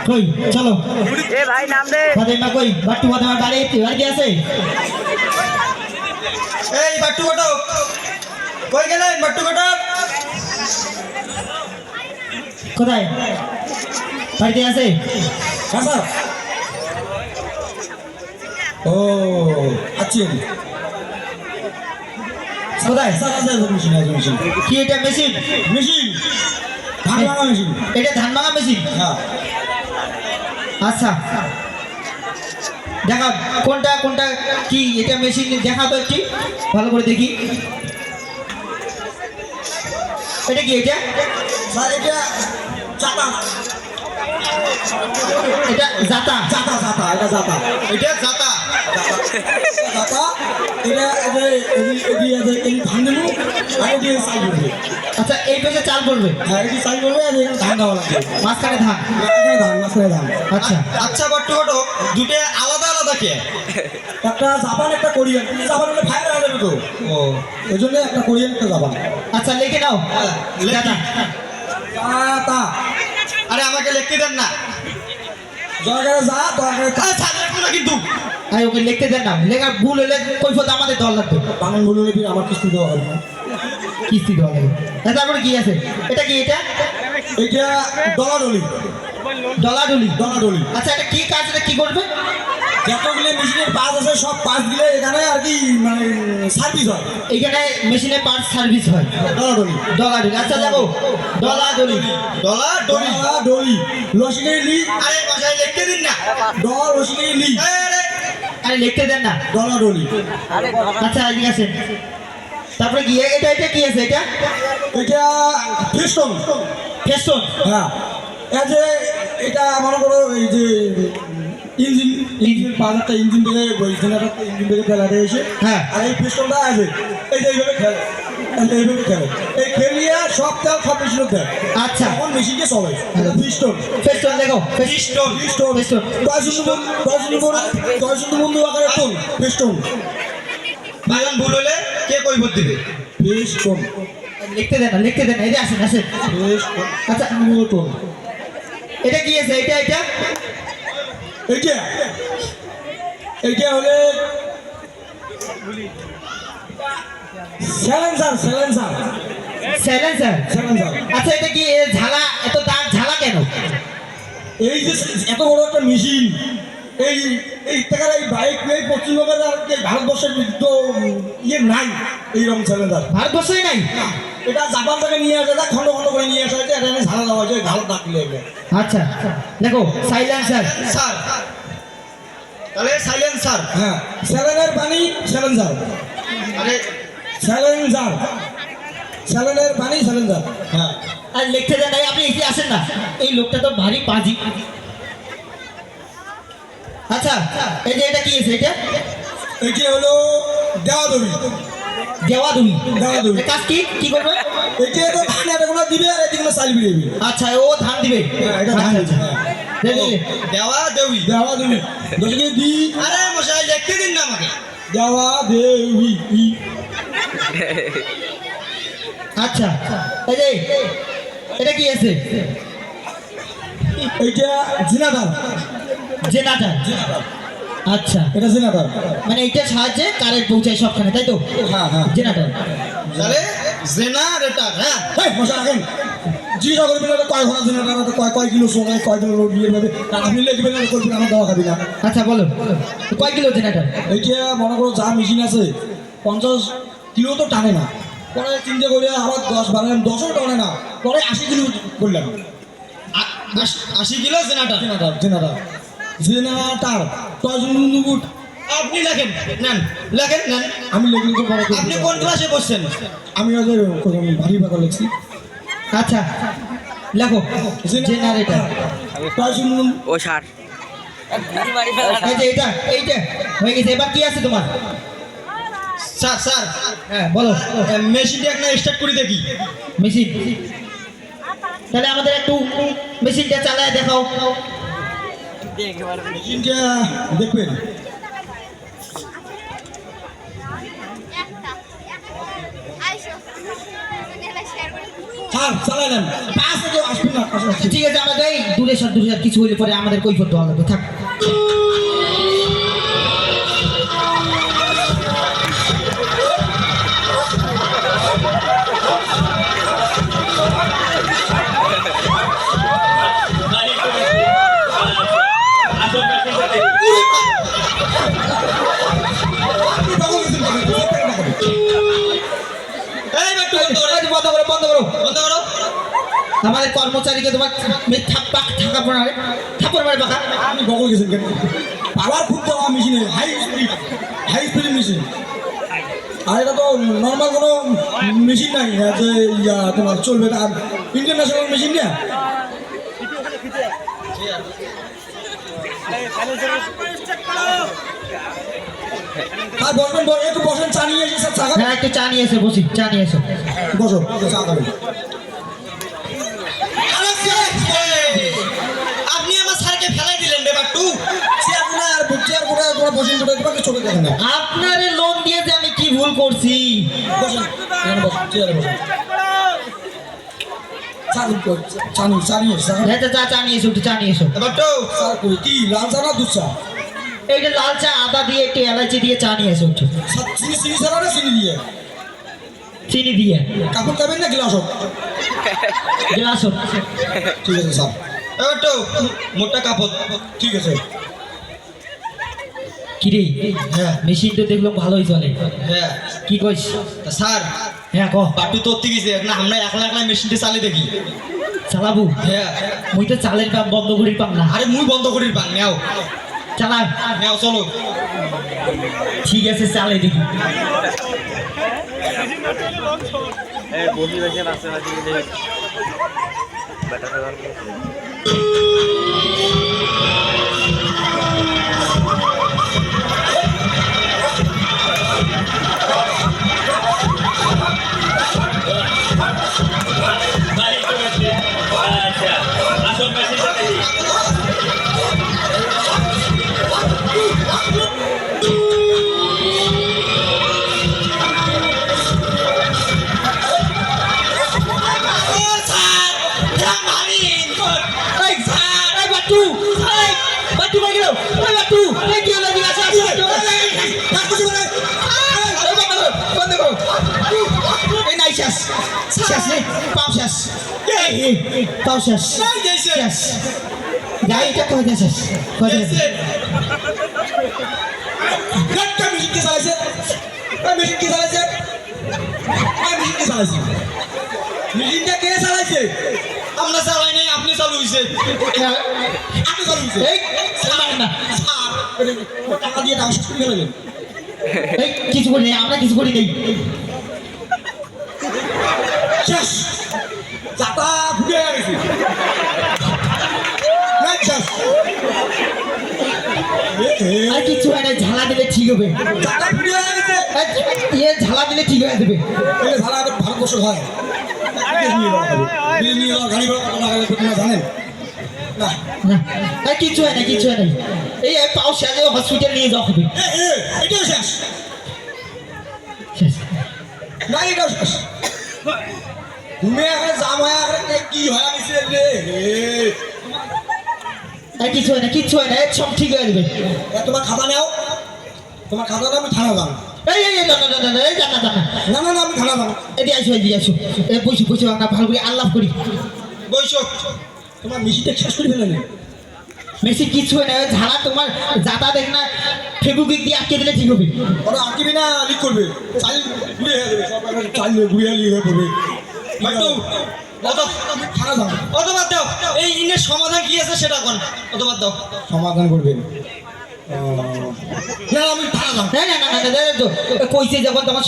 কই চলো এ ভাই নাম দে ফাতেমা কই বাট্টু ফাতেমা বাড়ি আছে এই বাট্টু ঘটক কই গেলেন বাট্টু ঘটক কোথায় বাড়িতে আছে আচ্ছা ও আচ্ছা কোথায় মেশিন আছে মেশিন কি এটা মেশিন মেশিন ধান ভাঙা মেশিন এটা ধান ভাঙা মেশিন হ্যাঁ আচ্ছা দেখা কোনটা কোনটা কি এটা মেশিন দেখা তো একটু ভালো করে দেখি এটা কি এটা স্যার এটা চাপা এটা জাতা জাতা জাতা এটা জাতা এটা জাতা জাতা এটা এই ধান দেবো আর এটি চাল করবে আচ্ছা এই পেছনে চাল করবে হ্যাঁ এটি চাল করবে আর এখানে ধান দেওয়া লাগবে মাঝখানে ধান মাঝখানে ধান আচ্ছা আচ্ছা বট্টু ঘটক দুটো আলাদা আলাদা কে একটা জাপান একটা কোরিয়ান জাপান হলে ফায়ার হয়ে যাবে তো ও এই জন্য একটা কোরিয়ান একটা জাপান আচ্ছা লিখে নাও জাতা জাতা আরে আমাকে লিখতে দেন না দরকারে যা দরকারে কিন্তু আরে ওকে লিখতে দেন না লেখা ভুল হলে কৈফত আমাদের দল লাগবে বানান ভুল হলে আমার কিস্তি দেওয়া হবে না কিস্তি দেওয়া লাগবে তারপরে কি আছে এটা কি এটা এটা ডলাডলি ডলাডলি ডলাডলি আচ্ছা এটা কি কাজ এটা কি করবে যতগুলো মেশিনের পার্ট আছে সব পার্টগুলো এখানে আর কি মানে সার্ভিস হয় এখানে মেশিনের পার্ট সার্ভিস হয় ডলাডলি ডলাডলি আচ্ছা দেখো ডলাডলি ডলাডলি ডলাডলি লসিনেলি আরে ভাষায় লিখতে দিন না ডল লসিনেলি আরে লিখতে দেন না ডলাডলি আচ্ছা ঠিক আছে তারপরে কি এটা এটা কি আছে এটা এটা ফেস্টন ফেস্টন হ্যাঁ এই যে এটা মনে করো এই যে ইঞ্জিন ইঞ্জিন পাঁচটা ইঞ্জিন থেকে জেনারেটর ইঞ্জিন থেকে ফেলাতে এসে হ্যাঁ আর এই পিস্টনটা আছে এই যে এইভাবে খেলে এইভাবে খেলে এই খেলিয়ে সব তেল সব মেশিন দেয় আচ্ছা এখন মেশিনকে চলে পিস্টন পিস্টন দেখো পিস্টন পিস্টন পিস্টন দশ বন্ধু আকারে কোন পিস্টন বাগান ভুল হলে কে কই ভোট দিবে পিস্টন লিখতে দেন এই যে আসেন আসেন পিস্টন আচ্ছা মোটর এটা কি আছে এটা এটা এইটা এইটা হলে স্যালেন্সার স্যালেন্সার স্যালেন্সার স্যালেন্সার আচ্ছা এটা কি ঝালা এত দাগ ঝালা কেন এই যে এত বড় একটা মেশিন এই এই টাকার এই বাইক এই পশ্চিমবঙ্গের আর ভারতবর্ষের তো ইয়ে নাই এইরকম স্যালেন্সার ভারতবর্ষেই নাই এটা জাপান থেকে নিয়ে আসে খন্ড খন্ড করে নিয়ে আসা হয়েছে এখানে ঝালা দেওয়া হয়েছে ঝাল দাগ লেগে আচ্ছা দেখো সাইলেন্সার স্যার তাহলে সাইলেন্সার হ্যাঁ স্যালেনের পানি স্যালেন্সার আরে স্যালেন্সার স্যালেনের পানি স্যালেন্সার হ্যাঁ আর লিখতে দেন নাই আপনি এসে আসেন না এই লোকটা তো ভারী পাজি আচ্ছা এই যে এটা কি আছে এটা এটা হলো দেওয়াদুবি দেওয়াদুবি দেওয়াদুবি কাজ কি কি করবে এটা তো ধান এটাগুলো দিবে আর এদিকে চাল দিবে আচ্ছা ও ধান দিবে এটা ধান দিবে দেওয়া দেবি দেওয়া দেবি দশকে দি আরে মশাই লিখতে দিন না আমাকে দেওয়া দেবি আচ্ছা এই যে এটা কি আছে এইটা জিনাদার জেনারেটর আচ্ছা এটা জেনারেটর মানে এইটার সাহায্যে কারেন্ট পৌঁছায় সবখানে তাই তো হ্যাঁ হ্যাঁ জেনারেটর তাহলে জেনারেটর হ্যাঁ এই মশা রাখেন জিরা করবেন না কয় ঘন্টা জেনারেটর কয় কিলো সময় কয় কিলো লোড দিয়ে নেবে আপনি লিখবেন না করবেন আমার দেওয়া খাবি না আচ্ছা বলো কয় কিলো জেনারেটর এইটা মনে করো যা মেশিন আছে 50 কিলো তো টানে না পরে চিন্তা করে আবার 10 টানে না পরে 80 কিলো করলাম 80 kilo generator generator generator generator তজনুট আপনি লেখেন নেন লেখেন নেন আমি লেখেন তো পরে আপনি কোন ক্লাসে পড়ছেন আমি আজ ভারী ভাগ লিখছি আচ্ছা লেখো জেনারেটর তজনুট ও স্যার এই যে এইটা হয়ে গেছে এবার কি আছে তোমার স্যার স্যার হ্যাঁ বলো মেশিনটা একটা স্টার্ট করে দেখি মেশিন তাহলে আমাদের একটু মেশিনটা চালায় দেখাও মেশিনটা দেখবেন স্যার চালালেন পাঁচ থেকে ঠিক আছে আমরা যাই দূরে সর কিছু হইলে পরে আমাদের কৈফত দেওয়া লাগবে থাক বন্ধ করো আমাদের কর্মচারীকে তোমার থাকার মারে পাকা আপনি বগল গেছেন কেন পাওয়ার খুব দেওয়া মেশিনে হাই স্পিড মেশিন আর এটা তো নর্মাল কোনো মেশিন নাই যে তোমার চলবে আর ইন্টারন্যাশনাল মেশিন না আর বসবেন একটু বসেন চা নিয়ে এসে চা হ্যাঁ একটু চা নিয়ে এসে বসি চা নিয়ে এসো বসো চা খাবেন আপনি আমার স্যারকে ফেলাই দিলেন রে বাট্টু চোখে দেখেন না আপনারে লোন দিয়ে যে আমি কি ভুল করছি বসেন এখানে বসেন চেয়ারে বসেন চা নিয়ে এসে চা নিয়ে এসো একটু চা নিয়ে এসো বাট্টু কি লাল চা না দুধ চা এইটা লাল চা আদা দিয়ে একটু এলাচি দিয়ে চা নিয়ে এসো একটু চিনি ছাড়া না চিনি দিয়ে চিনি দিয়ে কাপড় খাবেন না গ্লাস হোক গ্লাস হোক ঠিক আছে স্যার বাট্টু মোটা কাপড় ঠিক আছে কিরে হ্যাঁ মেশিন তো দেখলাম ভালোই চলে হ্যাঁ কি কইস তা স্যার হ্যাঁ কহ বাট্টু তোরতে গেছে না আমরা একলা একলা মেশিনটা চালিয়ে দেখি চালাবো হ্যাঁ মুই তো চালের পাম বন্ধ করি পাম না আরে মুই বন্ধ করির পাং নেও চালা নেও চলো ঠিক আছে চালে দেখি মেশিনটা কে চালাইছে আমরা চালাই নাই আপনি চালু হইছে আপনি চালাইছে টাকা দিয়ে দাম শেষ করে ফেলেন কিছু করি নেই আমরা কিছু করি নেই শেষ চাটা ফুটে গেছে শেষ আর কিছু হয় না ঝালা দিলে ঠিক হবে চাটা ফুটে গেছে ঝালা দিলে ঠিক হয়ে যাবে ঝালা ভারতবর্ষ হয় গাড়ি ভাড়া জানেন না কিছু হয় না কিছু হয় না এই পাও সাজে হসপিটাল নিয়ে যাওয়া হবে এটাও শেষ শেষ না এটাও শেষ ঘুমে এখন জামায় কি হয় আমি রে কিছু হয় না কিছু হয় না সব ঠিক হয়ে যাবে তোমার খাতা নাও তোমার খাতা নাও আমি থানা যাবো এই জানা না না না আমি থানা যাবো এদিকে আসো বসে আমরা ভালো করে আল্লাহ করি বৈশক তোমার মেশিনটা শেষ করে ফেলেন মেশিন কিছু হয় না ঝালা তোমার যাতা দেখ না ফেব্রুয়ারি দিয়ে আটকে দিলে ঠিক হবে ওরা আটকিবি না লিক করবে চাল ঘুরে হয়ে যাবে সব চাল ঘুরে হয়ে পড়বে বাট্টু আমি থানা যাবো অত বাদ দাও এই ইনের সমাধান কি আছে সেটা কোন অত বাদ দাও সমাধান করবেন না আমি থানা যাবো না কইছে যখন তোমার